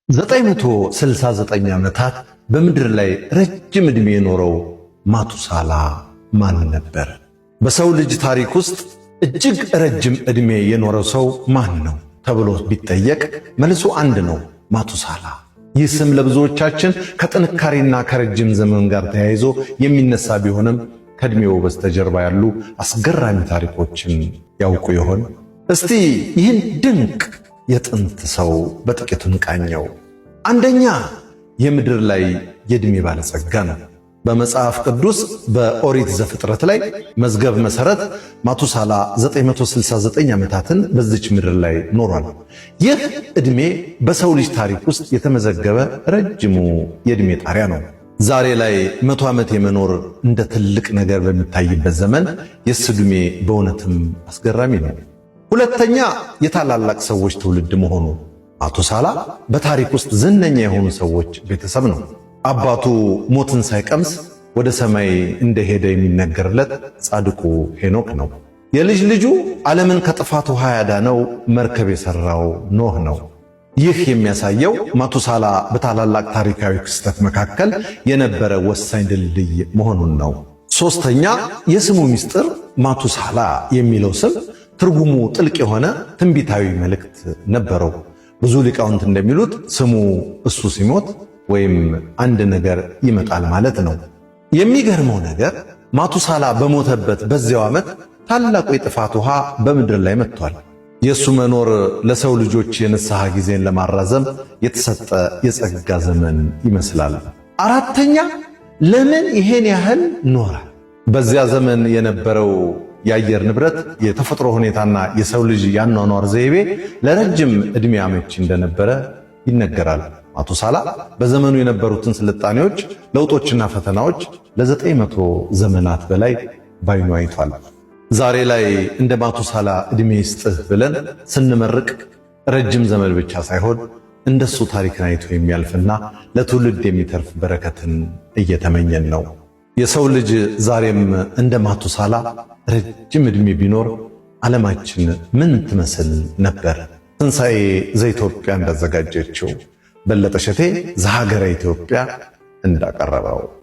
969 ዓመታት በምድር ላይ ረጅም ዕድሜ የኖረው ማቱሳላ ማን ነበር? በሰው ልጅ ታሪክ ውስጥ እጅግ ረጅም ዕድሜ የኖረው ሰው ማን ነው ተብሎ ቢጠየቅ መልሱ አንድ ነው፣ ማቱሳላ። ይህ ስም ለብዙዎቻችን ከጥንካሬና ከረጅም ዘመን ጋር ተያይዞ የሚነሳ ቢሆንም ከዕድሜው በስተጀርባ ያሉ አስገራሚ ታሪኮችን ያውቁ ይሆን? እስቲ ይህን ድንቅ የጥንት ሰው በጥቂቱ እንቃኘው። አንደኛ፣ የምድር ላይ የዕድሜ ባለጸጋ ነው። በመጽሐፍ ቅዱስ በኦሪት ዘፍጥረት ላይ መዝገብ መሠረት ማቱሳላ 969 ዓመታትን በዚች ምድር ላይ ኖሯል። ይህ ዕድሜ በሰው ልጅ ታሪክ ውስጥ የተመዘገበ ረጅሙ የዕድሜ ጣሪያ ነው። ዛሬ ላይ 100 ዓመት የመኖር እንደ ትልቅ ነገር በሚታይበት ዘመን የእሱ ዕድሜ በእውነትም አስገራሚ ነው። ሁለተኛ፣ የታላላቅ ሰዎች ትውልድ መሆኑ። ማቱሳላ በታሪክ ውስጥ ዝነኛ የሆኑ ሰዎች ቤተሰብ ነው። አባቱ ሞትን ሳይቀምስ ወደ ሰማይ እንደሄደ የሚነገርለት ጻድቁ ሄኖክ ነው። የልጅ ልጁ ዓለምን ከጥፋት ውሃ ያዳነው መርከብ የሠራው ኖህ ነው። ይህ የሚያሳየው ማቱሳላ በታላላቅ ታሪካዊ ክስተት መካከል የነበረ ወሳኝ ድልድይ መሆኑን ነው። ሦስተኛ፣ የስሙ ምስጢር ማቱሳላ የሚለው ስም ትርጉሙ ጥልቅ የሆነ ትንቢታዊ መልእክት ነበረው። ብዙ ሊቃውንት እንደሚሉት ስሙ እሱ ሲሞት ወይም አንድ ነገር ይመጣል ማለት ነው። የሚገርመው ነገር ማቱሳላ በሞተበት በዚያው ዓመት ታላቁ የጥፋት ውሃ በምድር ላይ መጥቷል። የእሱ መኖር ለሰው ልጆች የንስሐ ጊዜን ለማራዘም የተሰጠ የጸጋ ዘመን ይመስላል። አራተኛ፣ ለምን ይሄን ያህል ኖረ? በዚያ ዘመን የነበረው የአየር ንብረት፣ የተፈጥሮ ሁኔታና የሰው ልጅ ያኗኗር ዘይቤ ለረጅም ዕድሜ አመቺ እንደነበረ ይነገራል። ማቱሳላ በዘመኑ የነበሩትን ስልጣኔዎች፣ ለውጦችና ፈተናዎች ለ900 ዘመናት በላይ ባይኑ አይቷል። ዛሬ ላይ እንደ ማቱሳላ ዕድሜ ይስጥህ ብለን ስንመርቅ ረጅም ዘመን ብቻ ሳይሆን እንደሱ ታሪክን አይቶ የሚያልፍና ለትውልድ የሚተርፍ በረከትን እየተመኘን ነው። የሰው ልጅ ዛሬም እንደ ማቱሳላ ረጅም ዕድሜ ቢኖር ዓለማችን ምን ትመስል ነበር? ትንሣኤ ዘኢትዮጵያ እንዳዘጋጀችው፣ በለጠ ሸቴ ዘሀገረ ኢትዮጵያ እንዳቀረበው